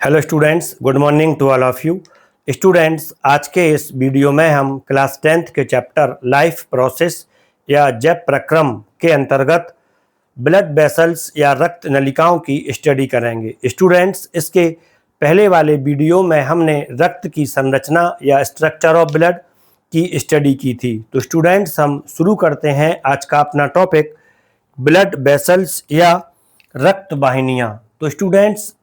Hello students, good morning to all of you. Students, आज के इस वीडियो में हम क्लास 10th के चैप्टर लाइफ प्रोसेस या जैव प्रक्रम के अंतर्गत ब्लड वेसल्स या रक्त नलिकाओं की स्टडी करेंगे। स्टूडेंट्स, इसके पहले वाले वीडियो में हमने रक्त की संरचना या स्ट्रक्चर ऑफ ब्लड की स्टडी की थी। तो स्टूडेंट्स, हम शुरू करते हैं आज का अपना टॉपिक ब्लड वेसल्स या रक्त वाहिनियाँ। तो स्टूडेंट्स,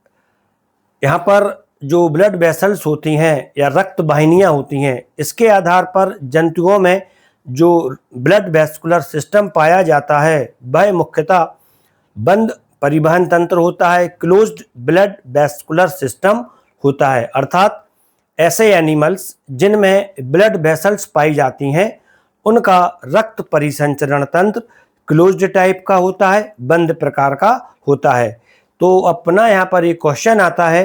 यहाँ पर जो ब्लड वेसल्स होती हैं या रक्त वाहिनियाँ होती हैं, इसके आधार पर जंतुओं में जो ब्लड वेस्कुलर सिस्टम पाया जाता है वह मुख्यतः बंद परिवहन तंत्र होता है, क्लोज्ड ब्लड वेस्कुलर सिस्टम होता है। अर्थात ऐसे एनिमल्स जिनमें ब्लड वेसल्स पाई जाती हैं उनका रक्त परिसंचरण तंत्र क्लोज्ड टाइप का होता है, बंद प्रकार का होता है। तो अपना यहाँ पर एक क्वेश्चन आता है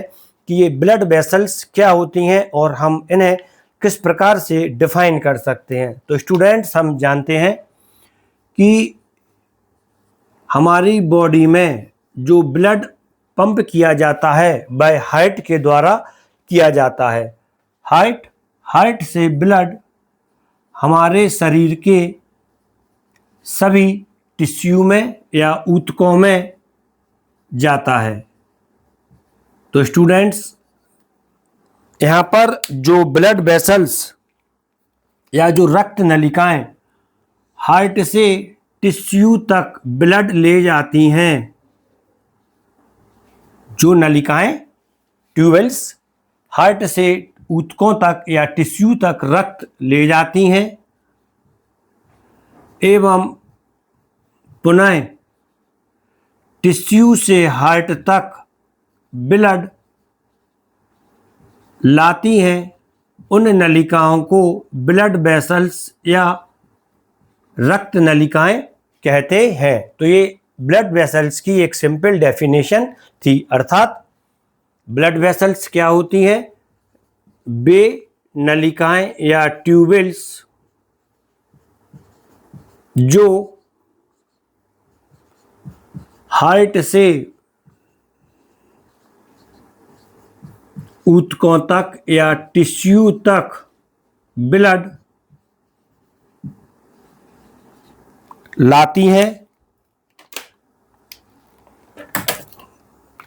कि ये ब्लड वेसल्स क्या होती हैं और हम इन्हें किस प्रकार से डिफाइन कर सकते हैं। तो स्टूडेंट्स, हम जानते हैं कि हमारी बॉडी में जो ब्लड पंप किया जाता है वह हार्ट के द्वारा किया जाता है। हार्ट से ब्लड हमारे शरीर के सभी टिश्यू में या ऊतकों में जाता है। तो स्टूडेंट्स, यहाँ पर जो ब्लड वेसल्स या जो रक्त नलिकाएं हार्ट से टिश्यू तक ब्लड ले जाती हैं, जो नलिकाएं ट्यूबवेल्स हार्ट से ऊतकों तक या टिश्यू तक रक्त ले जाती हैं एवं पुनः टिश्यू से हार्ट तक ब्लड लाती हैं, उन नलिकाओं को ब्लड वेसल्स या रक्त नलिकाएं कहते हैं। तो ये ब्लड वेसल्स की एक सिंपल डेफिनेशन थी। अर्थात ब्लड वेसल्स क्या होती हैं? वे नलिकाएं या ट्यूबवेल्स जो हार्ट से ऊतकों तक या टिश्यू तक ब्लड लाती हैं,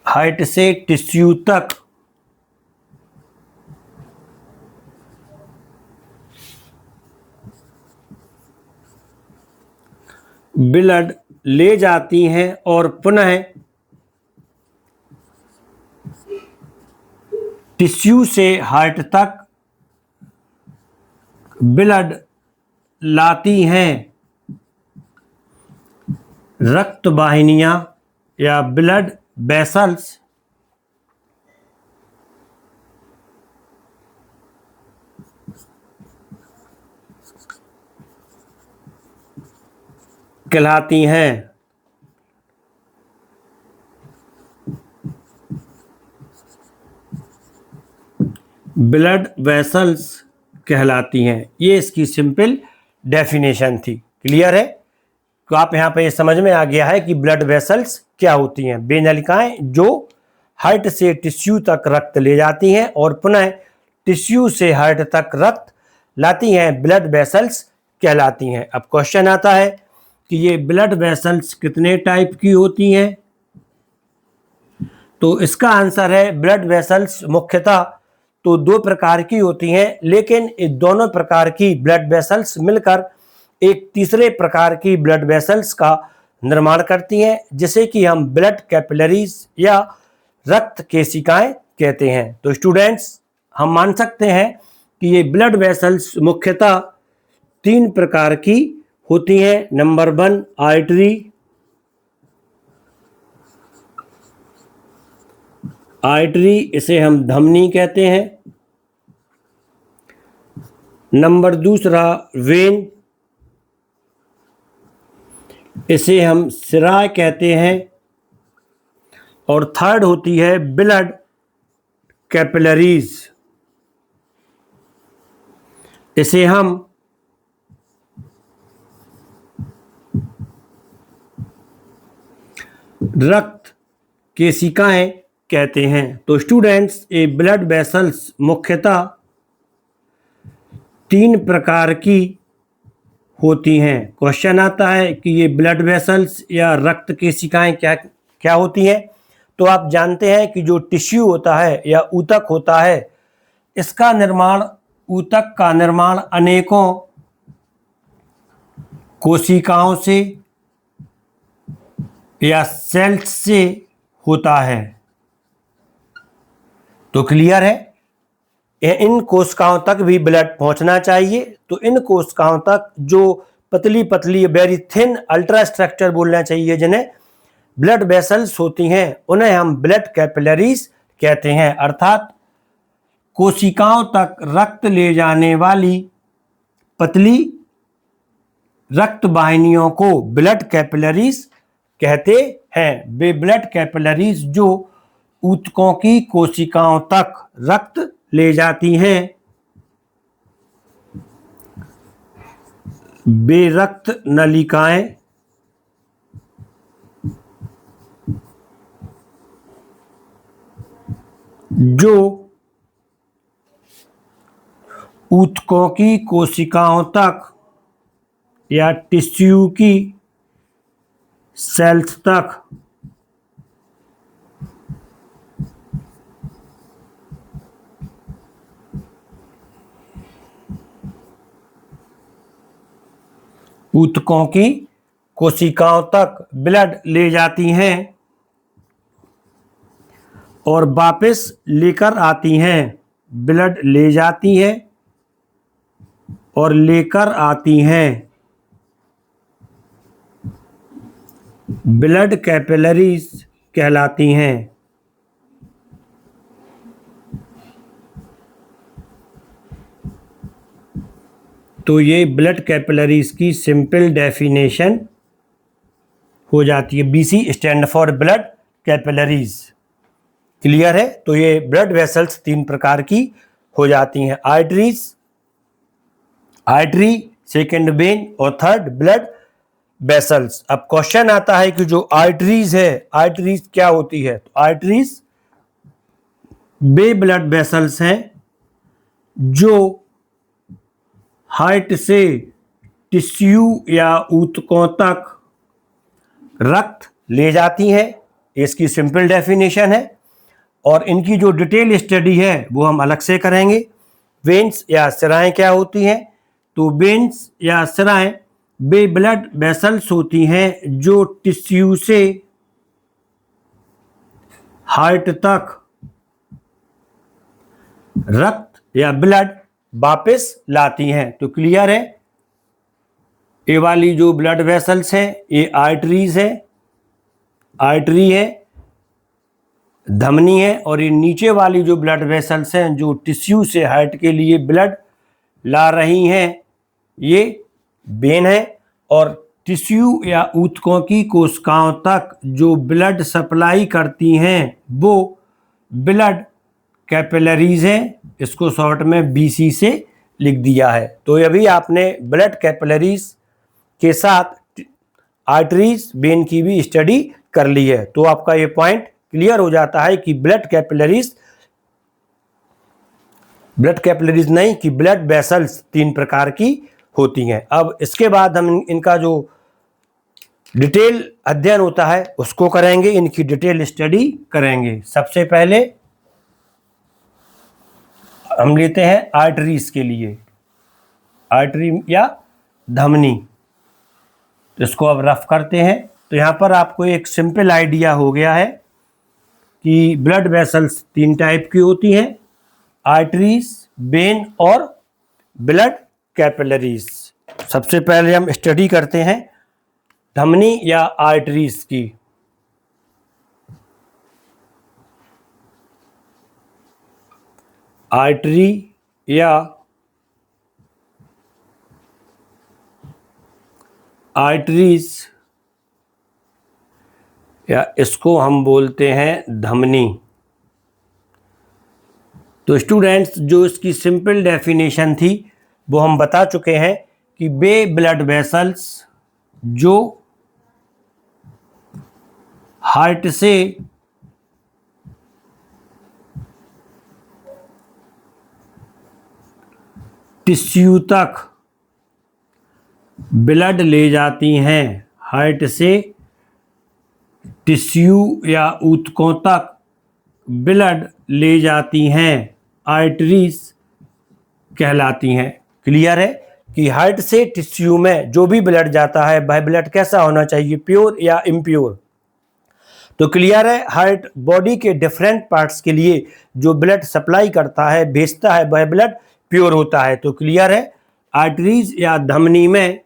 हार्ट से टिश्यू तक ब्लड ले जाती हैं और पुनः टिश्यू से हार्ट तक ब्लड लाती हैं रक्त वाहिनियां या ब्लड वेसल्स। कहलाती हैं। ब्लड वेसल्स कहलाती हैं। ये इसकी सिंपल डेफिनेशन थी। क्लियर है? तो आप यहाँ पे ये समझ में आ गया है कि ब्लड वेसल्स क्या होती हैं। वे नलिकाएं जो हार्ट से टिश्यू तक रक्त ले जाती हैं और पुनः टिश्यू से हार्ट तक रक्त लाती हैं, ब्लड वेसल्स कहलाती हैं। अब क्वेश्चन आता है कि ये ब्लड वेसल्स कितने टाइप की होती हैं? तो इसका आंसर है ब्लड वेसल्स मुख्यतः तो दो प्रकार की होती हैं, लेकिन इस दोनों प्रकार की ब्लड वेसल्स मिलकर एक तीसरे प्रकार की ब्लड वेसल्स का निर्माण करती हैं, जिसे कि हम ब्लड कैपिलरीज या रक्त केशिकाएं कहते हैं। तो स्टूडेंट्स, हम मान सकते हैं कि ये ब्लड वेसल्स मुख्यतः तीन प्रकार की होती हैं। नंबर 1 आर्टरी, इसे हम धमनी कहते हैं। नंबर 2 वेन, इसे हम सिरा कहते हैं। और थर्ड होती है ब्लड कैपिलरीज, इसे हम रक्त केशिकाएं कहते हैं। तो स्टूडेंट्स, ये ब्लड वेसल्स मुख्यतः 3 प्रकार की होती हैं। क्वेश्चन आता है कि ये ब्लड वेसल्स या रक्त केशिकाएं क्या क्या होती हैं। तो आप जानते हैं कि जो टिश्यू होता है या ऊतक होता है, इसका निर्माण, ऊतक का निर्माण अनेकों कोशिकाओं से या सेल्स से होता है। तो क्लियर है, इन कोशिकाओं तक भी ब्लड पहुंचना चाहिए। तो इन कोशिकाओं तक जो पतली पतली वेरी थिन अल्ट्रा स्ट्रक्चर बोलना चाहिए, जिन्हें ब्लड वेसल्स होती हैं, उन्हें हम ब्लड कैपिलरीज कहते हैं। अर्थात कोशिकाओं तक रक्त ले जाने वाली पतली रक्त वाहिनियों को ब्लड कैपिलरीज कहते हैं। वे ब्लड कैपिलरीज जो ऊतकों की कोशिकाओं तक रक्त ले जाती हैं, वे रक्त नलिकाएं जो ऊतकों की कोशिकाओं तक या टिश्यू की सेल्स तक ऊतकों की कोशिकाओं तक ब्लड ले जाती हैं और वापस लेकर आती हैं। ब्लड ले जाती हैं और लेकर आती हैं। ब्लड कैपिलरीज कहलाती हैं। तो ये ब्लड कैपिलरीज की सिंपल डेफिनेशन हो जाती है। BC stand for blood capillaries. Clear है। तो ये ब्लड वेसल्स 3 प्रकार की हो जाती हैं। आर्टरी, सेकेंड वेन और थर्ड ब्लड वेसल्स। अब क्वेश्चन आता है कि जो आर्टरीज है, आर्टरीज क्या होती है। तो आर्टरीज वे ब्लड वेसल्स हैं जो हार्ट से टिश्यू या ऊतकों तक रक्त ले जाती हैं। इसकी सिंपल डेफिनेशन है और इनकी जो डिटेल स्टडी है वो हम अलग से करेंगे। वेन्स या सिराएं क्या होती हैं। तो वेन्स या सिराएं वे ब्लड वेसल्स होती हैं जो टिश्यू से हार्ट तक रक्त या ब्लड वापस लाती हैं। तो क्लियर है, ये वाली जो ब्लड वेसल्स हैं ये आर्टरीज है, आर्टरी है, धमनी है। और ये नीचे वाली जो ब्लड वेसल्स हैं जो टिश्यू से हार्ट के लिए ब्लड ला रही हैं, ये वेन है। और टिश्यू या ऊतकों की कोशिकाओं तक जो ब्लड सप्लाई करती हैं वो ब्लड कैपिलरीज हैं। इसको शॉर्ट में बीसी से लिख दिया है। तो अभी आपने ब्लड कैपिलरीज के साथ आर्टरीज, वेन की भी स्टडी कर ली है। तो आपका ये पॉइंट क्लियर हो जाता है कि ब्लड कैपिलरीज नहीं कि ब्लड वेसल्स 3 प्रकार की होती हैं। अब इसके बाद हम इनका जो डिटेल अध्ययन होता है उसको करेंगे, इनकी डिटेल स्टडी करेंगे। सबसे पहले हम लेते हैं आर्टरीज के लिए, आर्टरी या धमनी। तो इसको अब रफ करते हैं। तो यहाँ पर आपको एक सिंपल आइडिया हो गया है कि ब्लड वेसल्स 3 टाइप की होती हैं, आर्टरीज, वेन और ब्लड कैपिलरीज। सबसे पहले हम स्टडी करते हैं धमनी या आर्टरीज की। आर्टरी या आर्टरीज या इसको हम बोलते हैं धमनी। तो स्टूडेंट्स, जो इसकी सिंपल डेफिनेशन थी वो हम बता चुके हैं कि वे ब्लड वेसल्स जो हार्ट से टिश्यू तक ब्लड ले जाती हैं। हार्ट से टिश्यू या ऊतकों तक ब्लड ले जाती हैं, आर्टरीज कहलाती हैं। क्लियर है कि हार्ट से टिश्यू में जो भी ब्लड जाता है वह ब्लड कैसा होना चाहिए, प्योर या इम्प्योर। तो क्लियर है, हार्ट बॉडी के डिफरेंट पार्ट्स के लिए जो ब्लड सप्लाई करता है, भेजता है, वह ब्लड प्योर होता है। तो क्लियर है, आर्टरीज या धमनी में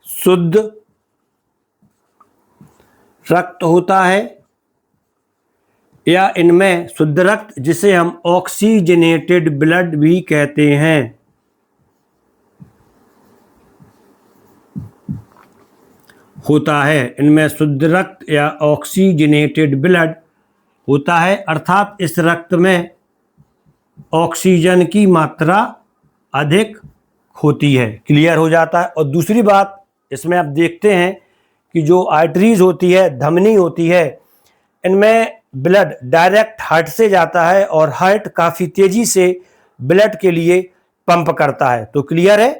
शुद्ध रक्त होता है या इनमें शुद्ध रक्त, जिसे हम ऑक्सीजनेटेड ब्लड भी कहते हैं, होता है। इनमें शुद्ध रक्त या ऑक्सीजनेटेड ब्लड होता है, अर्थात इस रक्त में ऑक्सीजन की मात्रा अधिक होती है। क्लियर हो जाता है। और दूसरी बात इसमें आप देखते हैं कि जो आर्टरीज होती है, धमनी होती है, इनमें ब्लड डायरेक्ट हार्ट से जाता है और हार्ट काफ़ी तेज़ी से ब्लड के लिए पंप करता है। तो क्लियर है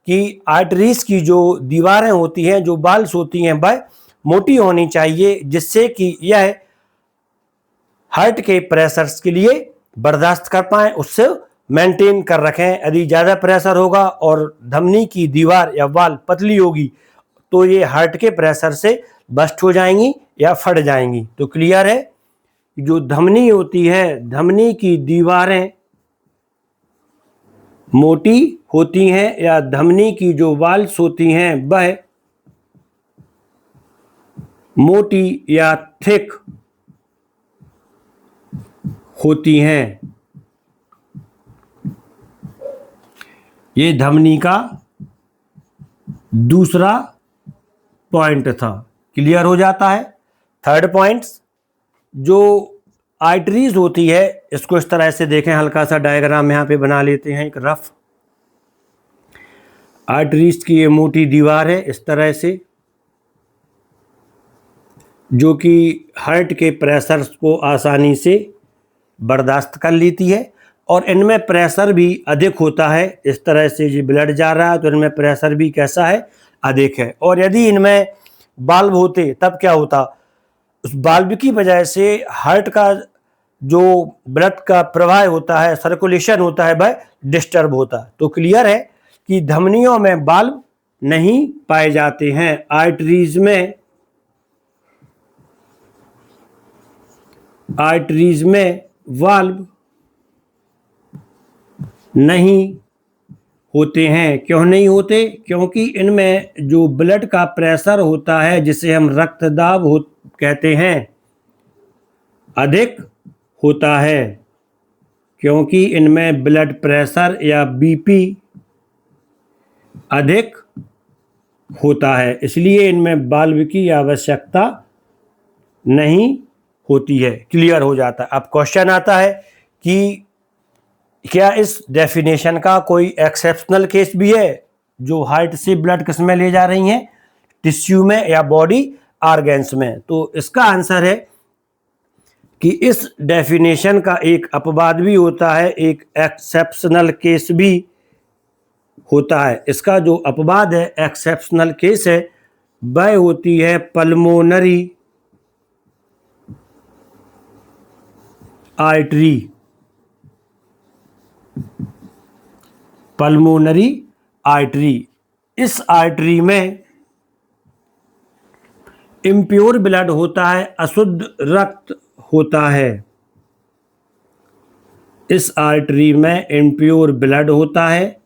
कि आर्टरीज की जो दीवारें होती हैं, जो बाल्स होती हैं, वह मोटी होनी चाहिए, जिससे कि यह हार्ट के प्रेशर्स के लिए बर्दाश्त कर पाएँ, उससे मेंटेन कर रखें। यदि ज़्यादा प्रेशर होगा और धमनी की दीवार या वाल पतली होगी तो ये हार्ट के प्रेशर से बस्ट हो जाएंगी या फट जाएंगी। तो क्लियर है, जो धमनी होती है, धमनी की दीवारें मोटी होती हैं या धमनी की जो वाल्स होती हैं वह मोटी या थिक होती हैं। ये धमनी का दूसरा पॉइंट था। क्लियर हो जाता है। थर्ड पॉइंट, जो आर्टरीज होती है, इसको इस तरह से देखें, हल्का सा डायग्राम यहाँ पे बना लेते हैं, एक रफ। आर्टरीज की ये मोटी दीवार है इस तरह से, जो कि हार्ट के प्रेशर को आसानी से बर्दाश्त कर लेती है और इनमें प्रेशर भी अधिक होता है। इस तरह से जो ब्लड जा रहा है तो इनमें प्रेशर भी कैसा है, अधिक है। और यदि इनमें बाल्ब होते तब क्या होता, उस बाल्ब की वजह से हार्ट का जो ब्लड का प्रवाह होता है, सर्कुलेशन होता है, वह डिस्टर्ब होता है। तो क्लियर है कि धमनियों में बाल्ब नहीं पाए जाते हैं, आर्टरीज में वाल्व नहीं होते हैं। क्यों नहीं होते? क्योंकि इनमें जो ब्लड का प्रेशर होता है, जिसे हम रक्तदाब कहते हैं, अधिक होता है। क्योंकि इनमें ब्लड प्रेशर या बीपी अधिक होता है, इसलिए इनमें बाल्ब की आवश्यकता नहीं होती है। क्लियर हो जाता है। अब क्वेश्चन आता है कि क्या इस डेफिनेशन का कोई एक्सेप्शनल केस भी है, जो हार्ट से ब्लड किस में ले जा रही हैं, टिश्यू में या बॉडी ऑर्गन्स में? तो इसका आंसर है कि इस डेफिनेशन का एक अपवाद भी होता है, एक एक्सेप्शनल केस भी होता है। इसका जो अपवाद है, एक्सेप्शनल केस है, वह होती है पल्मोनरी आर्टरी। पल्मोनरी आर्टरी, इस आर्टरी में इम्प्योर ब्लड होता है, अशुद्ध रक्त होता है। इस आर्टरी में इम्प्योर ब्लड होता है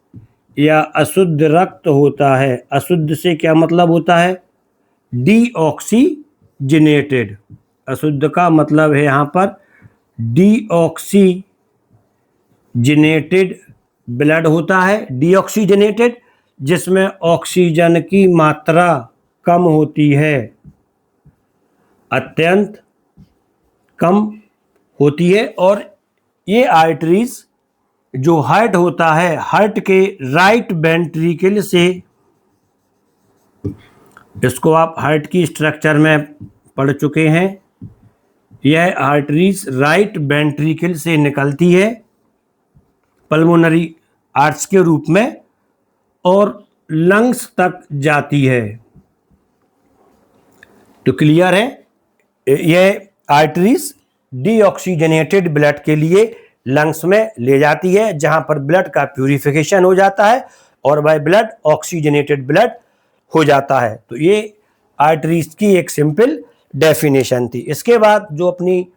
या अशुद्ध रक्त होता है। अशुद्ध से क्या मतलब होता है? डीऑक्सीजनेटेड। अशुद्ध का मतलब है यहाँ पर डीऑक्सीजनेटेड ब्लड होता है। डीऑक्सीजनेटेड, जिसमें ऑक्सीजन की मात्रा कम होती है, अत्यंत कम होती है। और ये आर्टरीज जो हार्ट होता है, हार्ट के राइट वेंट्रिकल से, इसको आप हार्ट की स्ट्रक्चर में पढ़ चुके हैं, यह आर्टरीज राइट वेंट्रिकल से निकलती है। पल्मोनरी आर्च के रूप में और लंग्स तक जाती है। तो क्लियर है, यह आर्टरीज डीऑक्सीजनेटेड ब्लड के लिए लंग्स में ले जाती है, जहां पर ब्लड का प्यूरिफिकेशन हो जाता है और वह ब्लड ऑक्सीजनेटेड ब्लड हो जाता है। तो ये आर्टरीज की एक सिंपल डेफिनेशन थी। इसके बाद जो अपनी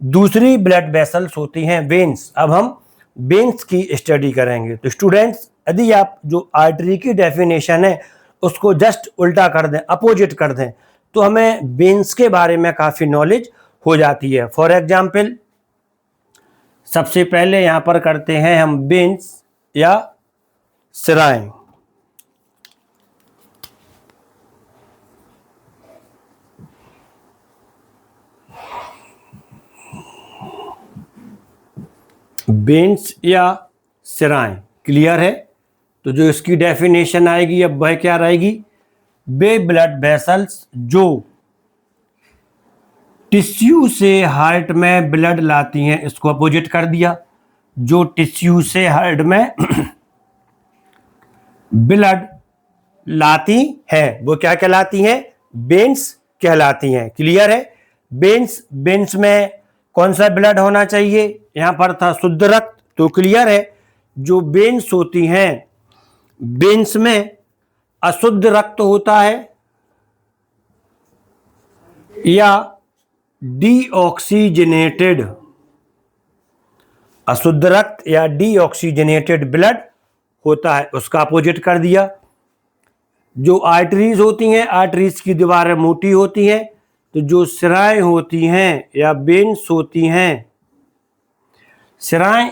दूसरी ब्लड वेसल्स होती हैं वेन्स, अब हम वेन्स की स्टडी करेंगे। तो स्टूडेंट्स, यदि आप जो आर्टरी की डेफिनेशन है उसको जस्ट उल्टा कर दें, अपोजिट कर दें, तो हमें वेन्स के बारे में काफ़ी नॉलेज हो जाती है। फॉर एग्जाम्पल, सबसे पहले यहाँ पर करते हैं हम वेन्स या सिराएं। वेन्स या सिराएं, क्लियर है। तो जो इसकी डेफिनेशन आएगी अब वह क्या रहेगी? वे ब्लड वेसल्स जो टिश्यू से हार्ट में ब्लड लाती हैं, इसको अपोजिट कर दिया। जो टिश्यू से हार्ट में ब्लड लाती हैं वो क्या कहलाती हैं? वेन्स कहलाती हैं। क्लियर है। वेन्स में कौन सा ब्लड होना चाहिए? यहां पर था शुद्ध रक्त। तो क्लियर है, जो वेन्स होती हैं, वेन्स में अशुद्ध रक्त होता है या डीऑक्सीजनेटेड, अशुद्ध रक्त या डीऑक्सीजनेटेड ब्लड होता है, उसका अपोजिट कर दिया। जो आर्टरीज होती हैं, आर्टरीज की दीवारें मोटी होती हैं, तो जो सिराएं होती हैं या वेन्स होती हैं, सिराएं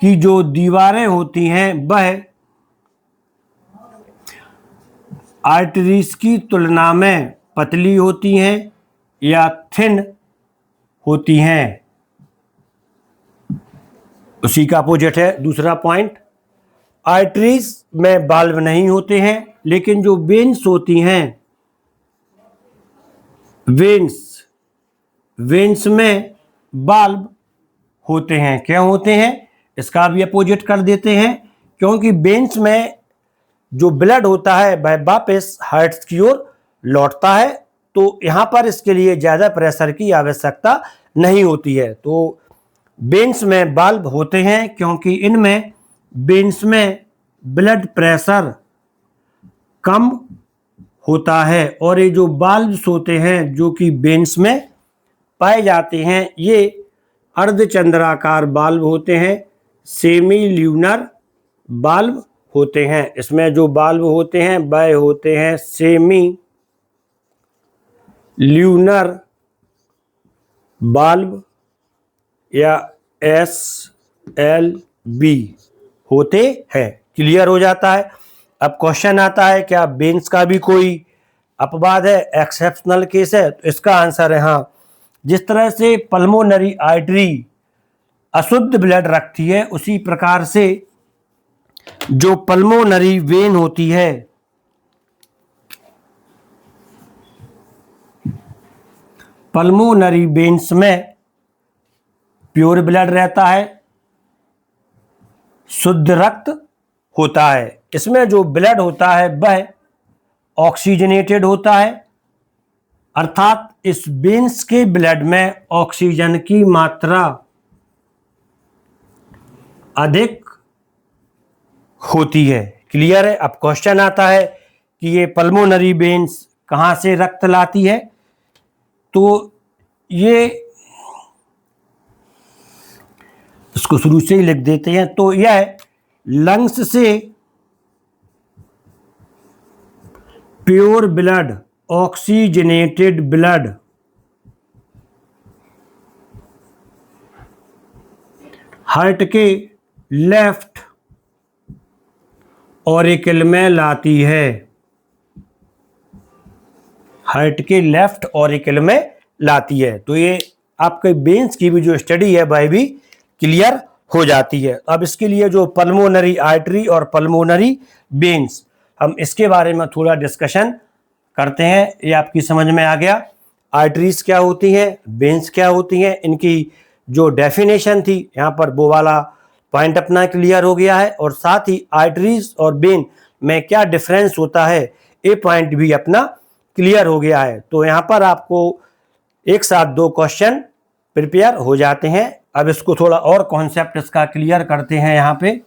की जो दीवारें होती हैं वह आर्टरीज की तुलना में पतली होती हैं या थिन होती हैं। उसी का अपोजिट है दूसरा पॉइंट। आर्टरीज में वाल्व नहीं होते हैं, लेकिन जो वेन्स होती हैं, वेन्स में वाल्व होते हैं। क्या होते हैं? इसका भी अपोजिट कर देते हैं, क्योंकि वेन्स में जो ब्लड होता है वह वापस हार्ट की ओर लौटता है, तो यहाँ पर इसके लिए ज़्यादा प्रेशर की आवश्यकता नहीं होती है। तो वेन्स में वाल्व होते हैं क्योंकि इनमें वेन्स में ब्लड प्रेशर कम होता है, और ये जो वाल्व्स होते हैं जो कि वेन्स में पाए जाते हैं, ये अर्धचंद्राकार वाल्व होते हैं, सेमी ल्यूनर वाल्व होते हैं। इसमें जो वाल्व होते हैं वह होते हैं सेमी ल्यूनर वाल्व या SLV होते हैं। क्लियर हो जाता है। अब क्वेश्चन आता है, क्या वेन्स का भी कोई अपवाद है, एक्सेप्शनल केस है? तो इसका आंसर है हाँ। जिस तरह से पल्मोनरी आर्टरी अशुद्ध ब्लड रखती है, उसी प्रकार से जो पल्मोनरी वेन होती है, पल्मोनरी वेन्स में प्योर ब्लड रहता है, शुद्ध रक्त होता है। इसमें जो ब्लड होता है वह ऑक्सीजनेटेड होता है, अर्थात इस वेन्स के ब्लड में ऑक्सीजन की मात्रा अधिक होती है। क्लियर है। अब क्वेश्चन आता है कि ये पल्मोनरी वेन्स कहाँ से रक्त लाती है? तो ये इसको शुरू से ही लिख देते हैं। तो यह लंग्स से pure blood, oxygenated blood heart के लेफ्ट ऑरिकल में लाती है, हार्ट के लेफ्ट ऑरिकल में लाती है। तो ये आपके वेन्स की भी जो स्टडी है वह भी क्लियर हो जाती है। अब इसके लिए जो पल्मोनरी आर्टरी और पल्मोनरी वेन्स, हम इसके बारे में थोड़ा डिस्कशन करते हैं। ये आपकी समझ में आ गया। आर्टरीज क्या होती हैं, वेन्स क्या होती हैं, इनकी जो डेफिनेशन थी यहाँ पर वो वाला पॉइंट अपना क्लियर हो गया है। और साथ ही आर्टरीज और वेन में क्या डिफरेंस होता है, ये पॉइंट भी अपना क्लियर हो गया है। तो यहाँ पर आपको एक साथ 2 क्वेश्चन प्रिपेयर हो जाते हैं। अब इसको थोड़ा और कॉन्सेप्ट इसका क्लियर करते हैं। यहाँ पे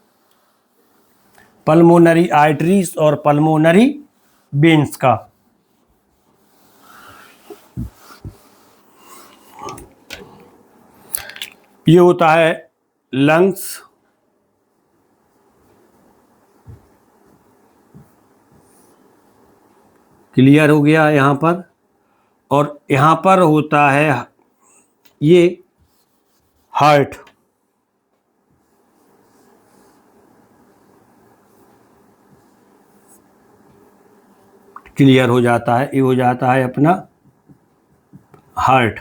पल्मोनरी आर्टरीज और पल्मोनरी वेन्स का। ये होता है लंग्स, क्लियर हो गया यहाँ पर। और यहाँ पर होता है ये हार्ट, क्लियर हो जाता है। ये हो जाता है अपना हार्ट।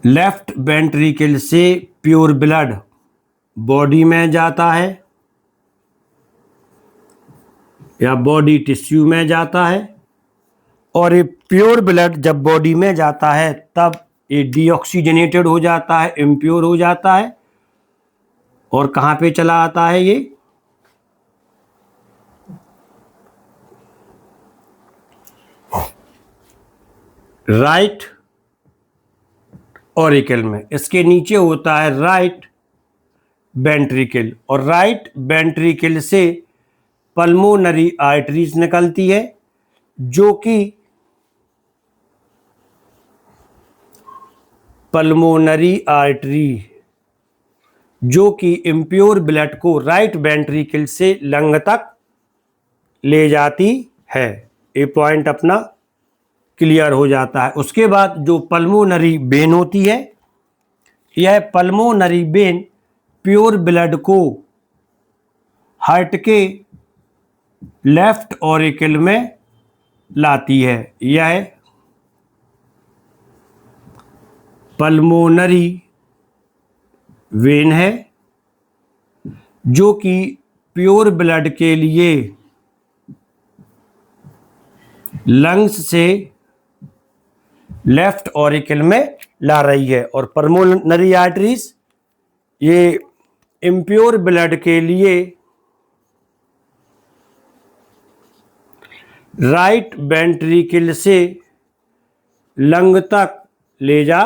लेफ्ट वेंट्रिकल से प्योर ब्लड बॉडी में जाता है या बॉडी टिश्यू में जाता है। और ये प्योर ब्लड जब बॉडी में जाता है तब ये डीऑक्सीजनेटेड हो जाता है, इम्प्योर हो जाता है। और कहाँ पे चला आता है, ये राइट ऑरिकल में। इसके नीचे होता है राइट वेंट्रिकल, और राइट वेंट्रिकल से पल्मोनरी आर्टरीज निकलती है, जो कि पल्मोनरी आर्टरी जो कि इम्प्योर ब्लड को राइट वेंट्रिकल से लंग तक ले जाती है। ये पॉइंट अपना क्लियर हो जाता है। उसके बाद जो पल्मोनरी वेन होती है, यह पल्मोनरी वेन प्योर ब्लड को हार्ट के लेफ्ट ऑरिकल में लाती है। यह पल्मोनरी वेन है जो कि प्योर ब्लड के लिए लंग्स से लेफ्ट ऑरिकल में ला रही है। और पल्मोनरी आर्टरीज ये इम्प्योर ब्लड के लिए राइट वेंट्रिकल से लंग तक ले जा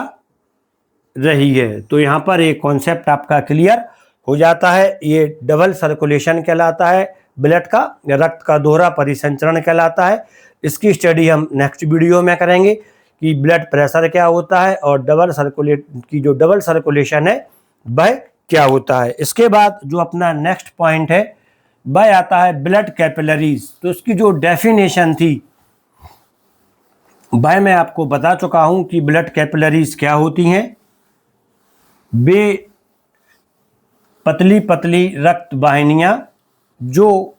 रही है। तो यहाँ पर एक कॉन्सेप्ट आपका क्लियर हो जाता है। ये डबल सर्कुलेशन कहलाता है ब्लड का, या रक्त का दोहरा परिसंचरण कहलाता है। इसकी स्टडी हम नेक्स्ट वीडियो में करेंगे कि ब्लड प्रेशर क्या होता है और डबल सर्कुलेशन है वह क्या होता है। इसके बाद जो अपना नेक्स्ट पॉइंट है वह आता है ब्लड कैपिलरीज। तो इसकी जो डेफिनेशन थी वह मैं आपको बता चुका हूं कि ब्लड कैपिलरीज क्या होती हैं। वे पतली पतली रक्त वाहिनियां जो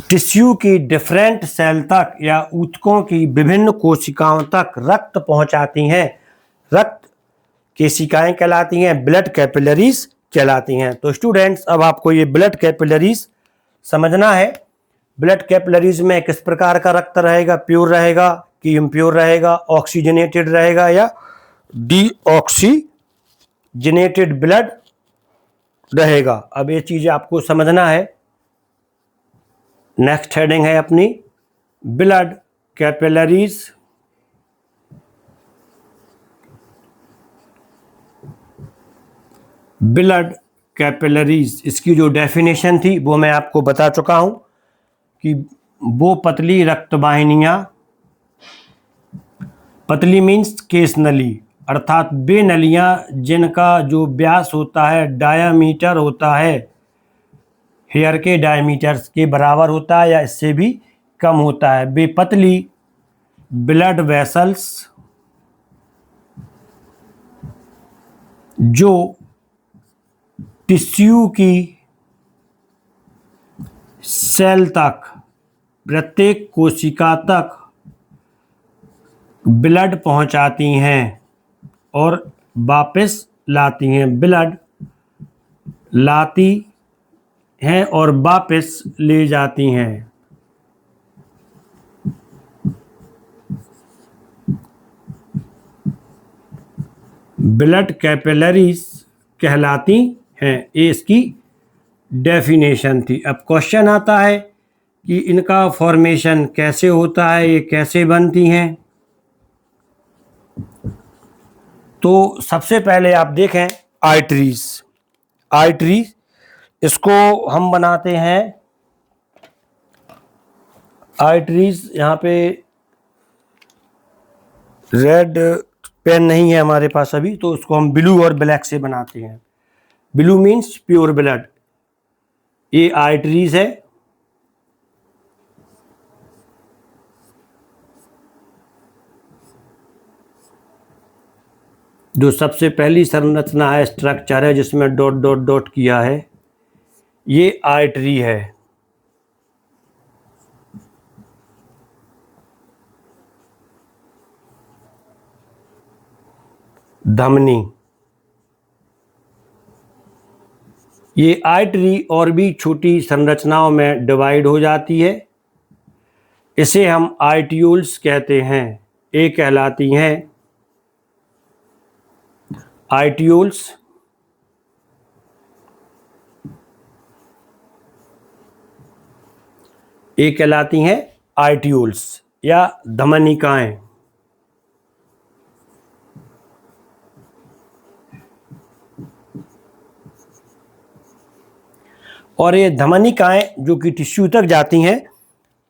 टिश्यू की डिफरेंट सेल तक या ऊतकों की विभिन्न कोशिकाओं तक रक्त पहुंचाती हैं, रक्त केशिकाएं कहलाती हैं, ब्लड कैपिलरीज कहलाती हैं। तो स्टूडेंट्स, अब आपको ये ब्लड कैपिलरीज समझना है। ब्लड कैपिलरीज में किस प्रकार का रक्त रहेगा, प्योर रहेगा कि इम्प्योर रहेगा, ऑक्सीजनेटेड रहेगा या डीऑक्सीजनेटेड ब्लड रहेगा। अब ये चीज़ें आपको समझना है। नेक्स्ट हेडिंग है अपनी ब्लड कैपिलरीज। ब्लड कैपिलरीज, इसकी जो डेफिनेशन थी वो मैं आपको बता चुका हूं कि वो पतली रक्त वाहिनियां, पतली मीन्स केस नली, अर्थात वे नलियां जिनका जो व्यास होता है, डायामीटर होता है, हेयर के डायमीटर्स के बराबर होता है या इससे भी कम होता है, वे पतली ब्लड वेसल्स जो टिश्यू की सेल तक, प्रत्येक कोशिका तक ब्लड पहुंचाती हैं और वापस लाती हैं, ब्लड लाती हैं और वापस ले जाती हैं। ब्लड कैपिलरीज कहलाती हैं। ये इसकी डेफिनेशन थी। अब क्वेश्चन आता है कि इनका फॉर्मेशन कैसे होता है, ये कैसे बनती हैं। तो सबसे पहले आप देखें आर्टरीज। आर्टरीज इसको हम बनाते हैं, आर्टरीज यहाँ पे रेड पेन नहीं है हमारे पास अभी, तो उसको हम ब्लू और ब्लैक से बनाते हैं। Blue means pure blood. ये आर्टरीज है। जो सबसे पहली संरचना है, स्ट्रक्चर है जिसमें डॉट डॉट डॉट किया है, ये आर्टरी है। धमनी। ये आर्टरी और भी छोटी संरचनाओं में डिवाइड हो जाती है। इसे हम आर्टियोल्स कहते हैं। ये कहलाती हैं आर्टियोल्स। ये कहलाती हैं आर्टियोल्स या धमनिकाएं। और ये धमनिकाएं जो कि टिश्यू तक जाती हैं,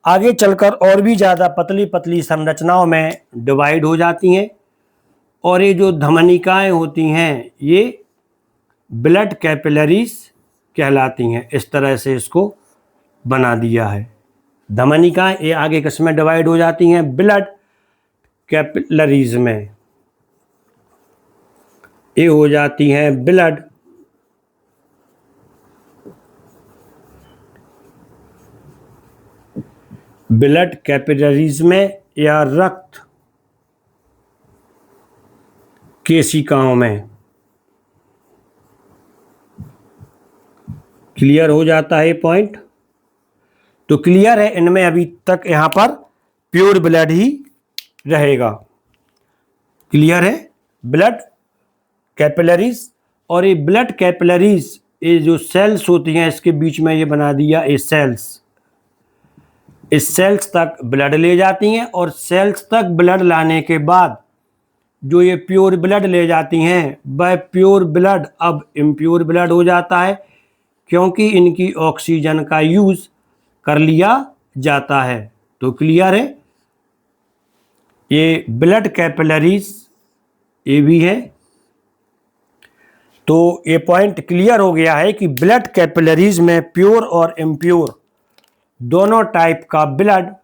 आगे चलकर और भी ज़्यादा पतली पतली संरचनाओं में डिवाइड हो जाती हैं। और ये जो धमनिकाएं होती हैं ये ब्लड कैपिलरीज कहलाती हैं। इस तरह से इसको बना दिया है। धमनिकाएं ये आगे किसमें डिवाइड हो जाती हैं? ब्लड कैपिलरीज में। ये हो जाती हैं ब्लड कैपिलरीज में या रक्त केशिकाओं में। क्लियर हो जाता है पॉइंट? तो क्लियर है, इनमें अभी तक यहां पर प्योर ब्लड ही रहेगा। क्लियर है? Blood capillaries. और ये ब्लड कैपिलरीज, ये जो सेल्स होती हैं इसके बीच में ये बना दिया ये सेल्स। इस सेल्स तक ब्लड ले जाती हैं और सेल्स तक ब्लड लाने के बाद जो ये प्योर ब्लड ले जाती हैं वह प्योर ब्लड अब इम्प्योर ब्लड हो जाता है, क्योंकि इनकी ऑक्सीजन का यूज़ कर लिया जाता है। तो क्लियर है? ये ब्लड कैपिलरीज ये भी है। तो ये पॉइंट क्लियर हो गया है कि ब्लड कैपिलरीज में प्योर और इम्प्योर दोनों टाइप का ब्लड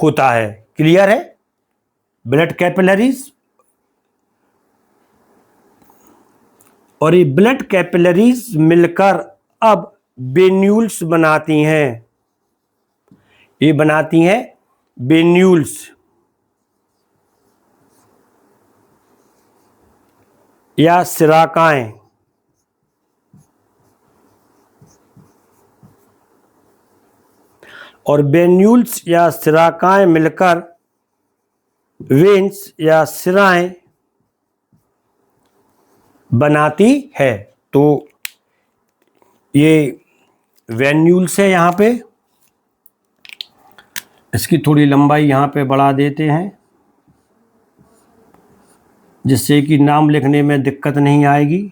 होता है। क्लियर है? Blood capillaries. और ये ब्लड कैपिलरीज मिलकर अब वेन्यूल्स बनाती हैं। ये बनाती हैं वेन्यूल्स या सिराकाएं। और वेन्यूल्स या सिराकाएं मिलकर वेन्स या सिराएं बनाती है। तो ये वेन्यूल्स है। यहाँ पे इसकी थोड़ी लंबाई यहाँ पे बढ़ा देते हैं जिससे कि नाम लिखने में दिक्कत नहीं आएगी।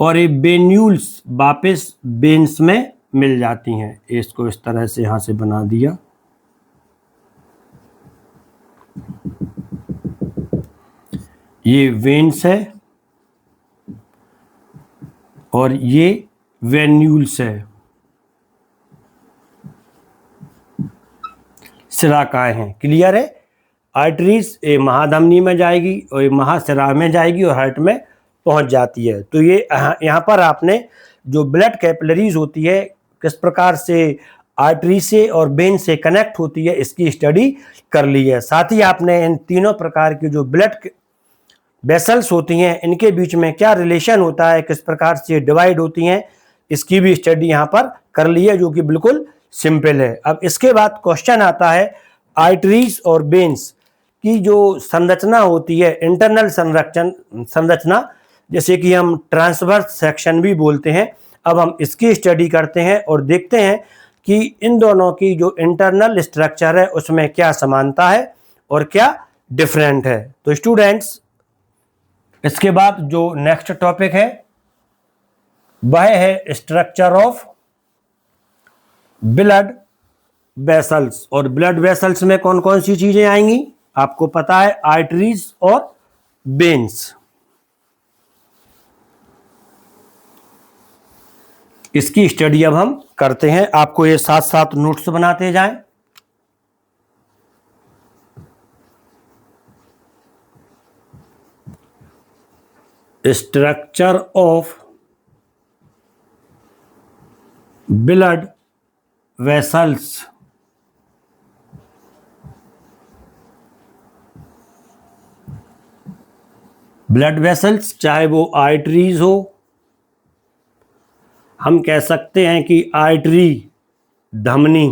और ये वेन्यूल्स वापस वेन्स में मिल जाती हैं। इसको इस तरह से यहाँ से बना दिया। ये वेन्स है और ये वेन्यूल्स है, सिराकाएं हैं। क्लियर है? आर्टरीज ये महाधमनी में जाएगी और ये महासिरा में जाएगी और हार्ट में पहुंच जाती है। तो ये यहाँ पर आपने जो ब्लड कैपिलरीज होती है किस प्रकार से आर्टरी से और वेन से कनेक्ट होती है इसकी स्टडी कर ली है। साथ ही आपने इन तीनों प्रकार की जो ब्लड वेसल्स होती हैं इनके बीच में क्या रिलेशन होता है, किस प्रकार से डिवाइड होती हैं, इसकी भी स्टडी यहाँ पर कर ली है, जो कि बिल्कुल सिंपल है। अब इसके बाद क्वेश्चन आता है आर्टरीज और वेन्स की जो संरचना होती है, इंटरनल संरचना, जैसे कि हम ट्रांसवर्स सेक्शन भी बोलते हैं, अब हम इसकी स्टडी करते हैं और देखते हैं कि इन दोनों की जो इंटरनल स्ट्रक्चर है उसमें क्या समानता है और क्या डिफरेंट है। तो स्टूडेंट्स, इसके बाद जो नेक्स्ट टॉपिक है वह है स्ट्रक्चर ऑफ ब्लड वेसल्स। और ब्लड वेसल्स में कौन कौन सी चीजें आएंगी आपको पता है, आर्टरीज और वेन्स। इसकी स्टडी अब हम करते हैं, आपको ये साथ साथ नोट्स बनाते जाएं। Structure of blood vessels. Blood vessels चाहे वो आर्टरीज हो, हम कह सकते हैं कि आर्टरी धमनी,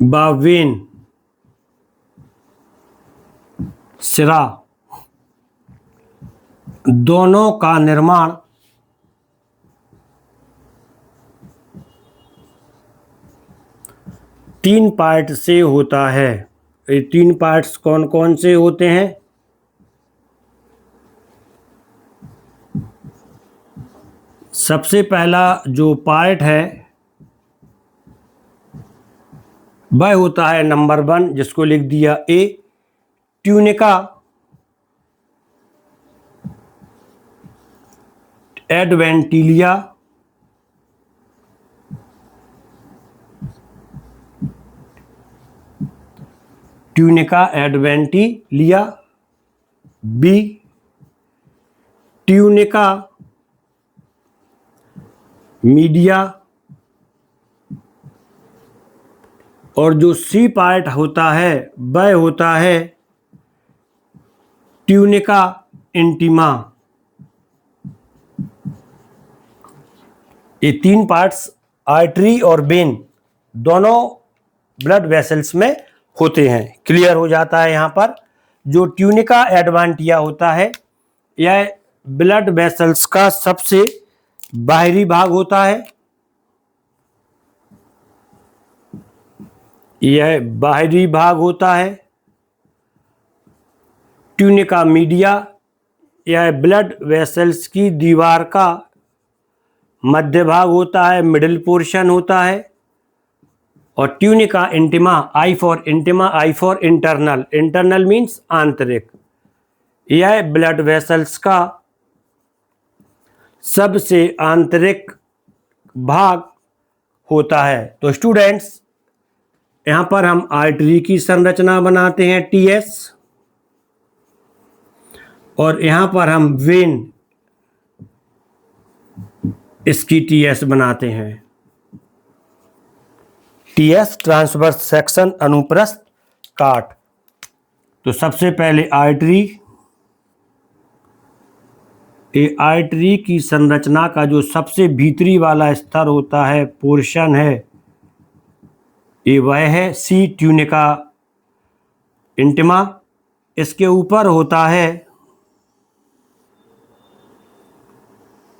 वेन सिरा, दोनों का निर्माण तीन पार्ट से होता है। ये तीन पार्ट्स कौन कौन से होते हैं? सबसे पहला जो पार्ट है वह होता है नंबर 1, जिसको लिख दिया A, tunica adventitia. Tunica adventitia. B, tunica media. और जो सी पार्ट होता है वह होता है ट्यूनिका इंटीमा। ये तीन पार्ट्स आर्टरी और वेन दोनों ब्लड वेसल्स में होते हैं। क्लियर हो जाता है यहाँ पर। जो ट्यूनिका एडवांटिया होता है यह ब्लड वेसल्स का सबसे बाहरी भाग होता है। यह बाहरी भाग होता है। ट्यूनिका मीडिया यह ब्लड वेसल्स की दीवार का मध्य भाग होता है, मिडिल पोर्शन होता है। और tunica intima, I for intima, I for internal, internal means आंतरिक, यह ब्लड वेसल्स का सबसे आंतरिक भाग होता है। तो स्टूडेंट्स, यहाँ पर हम आर्टरी की संरचना बनाते हैं टीएस, और यहाँ पर हम वेन इसकी टीएस बनाते हैं। टीएस ट्रांसवर्स सेक्शन, अनुप्रस्थ काट। तो सबसे पहले आर्टरी, ये आर्टरी की संरचना का जो सबसे भीतरी वाला स्तर होता है, पोर्शन है, ये वह है सी, ट्यूनिका इंटिमा। इसके ऊपर होता है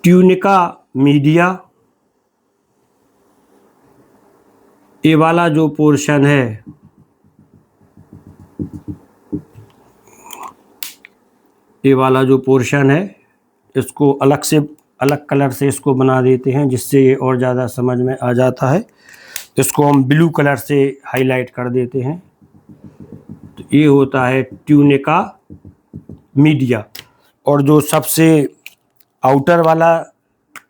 ट्यूनिका मीडिया। ये वाला जो पोर्शन है, ये वाला जो पोर्शन है, इसको अलग से, अलग कलर से इसको बना देते हैं जिससे ये और ज़्यादा समझ में आ जाता है। इसको हम ब्लू कलर से हाईलाइट कर देते हैं। तो ये होता है ट्यूनिका मीडिया। और जो सबसे आउटर वाला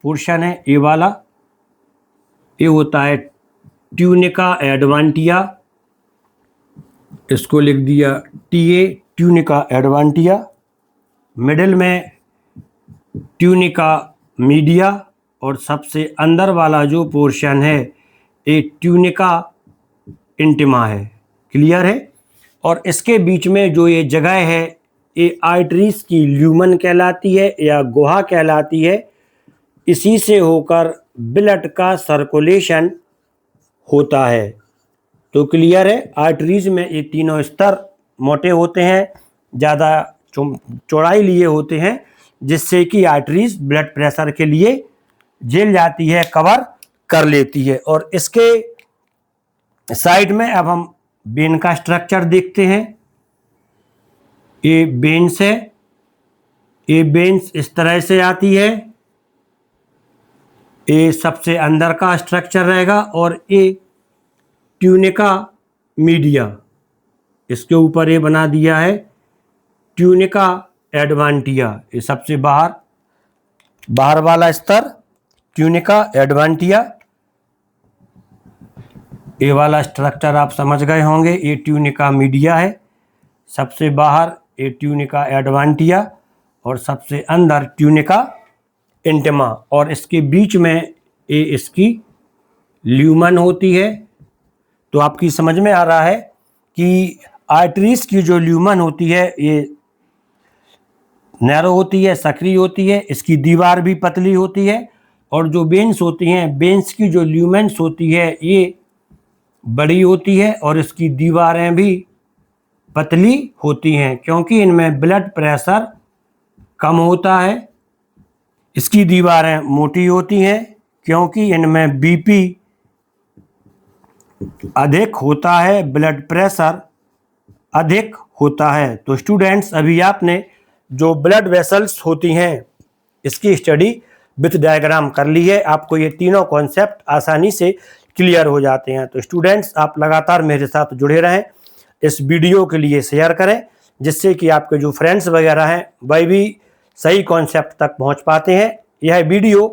पोर्शन है, ये वाला, ये होता है ट्यूनिका एडवांटिया। इसको लिख दिया टीए, ट्यूनिका एडवांटिया। मिडिल में ट्यूनिका मीडिया, और सबसे अंदर वाला जो पोर्शन है ये ट्यूनिका इंटिमा है। क्लियर है। और इसके बीच में जो ये जगह है ये आर्टरीज की ल्यूमन कहलाती है या गुहा कहलाती है। इसी से होकर ब्लड का सर्कुलेशन होता है। तो क्लियर है, आर्टरीज में ये तीनों स्तर मोटे होते हैं, ज़्यादा चौड़ाई लिए होते हैं, जिससे कि आर्टरीज ब्लड प्रेशर के लिए झेल जाती है, कवर कर लेती है। और इसके साइड में अब हम वेन का स्ट्रक्चर देखते हैं। ये वेन्स है, ये वेन्स इस तरह से आती है, ये सबसे अंदर का स्ट्रक्चर रहेगा, और ये ट्यूनिका मीडिया, इसके ऊपर ये बना दिया है ट्यूनिका एडवांटिया, ये सबसे बाहर वाला स्तर ट्यूनिका एडवांटिया। ये वाला स्ट्रक्चर आप समझ गए होंगे, ये ट्यूनिका मीडिया है, सबसे बाहर ये ट्यूनिका एडवांटिया, और सबसे अंदर ट्यूनिका इंटिमा, और इसके बीच में ये इसकी ल्यूमन होती है। तो आपकी समझ में आ रहा है कि आर्टरीज की जो ल्यूमन होती है ये नैरो होती है, सक्रिय होती है, इसकी दीवार भी पतली होती है, और जो वेन्स होती हैं, वेन्स की जो ल्यूमेंस होती है ये बड़ी होती है, और इसकी दीवारें भी पतली होती हैं, क्योंकि इनमें ब्लड प्रेशर कम होता है। इसकी दीवारें मोटी होती हैं, क्योंकि इनमें बीपी अधिक होता है, ब्लड प्रेशर अधिक होता है। तो स्टूडेंट्स, अभी आपने जो ब्लड वेसल्स होती हैं इसकी स्टडी विथ डायग्राम कर ली है, आपको ये तीनों कॉन्सेप्ट आसानी से क्लियर हो जाते हैं। तो स्टूडेंट्स, आप लगातार मेरे साथ जुड़े रहें, इस वीडियो के लिए शेयर करें, जिससे कि आपके जो फ्रेंड्स वगैरह हैं वह भी सही कॉन्सेप्ट तक पहुंच पाते हैं। यह वीडियो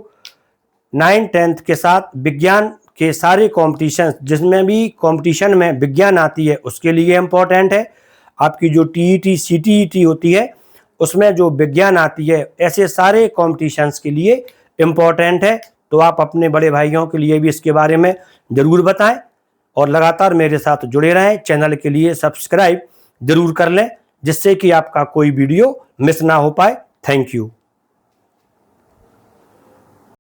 9th-10th के साथ विज्ञान के सारे कॉम्पिटिशन, जिसमें भी कॉम्पिटिशन में विज्ञान आती है उसके लिए इम्पोर्टेंट है। आपकी जो टीईटी सीटीईटी होती है उसमें जो विज्ञान आती है, ऐसे सारे कॉम्पिटिशन्स के लिए इम्पोर्टेंट है। तो आप अपने बड़े भाइयों के लिए भी इसके बारे में ज़रूर बताएं, और लगातार मेरे साथ जुड़े रहें। चैनल के लिए सब्सक्राइब जरूर कर लें, जिससे कि आपका कोई वीडियो मिस ना हो पाए। Thank you.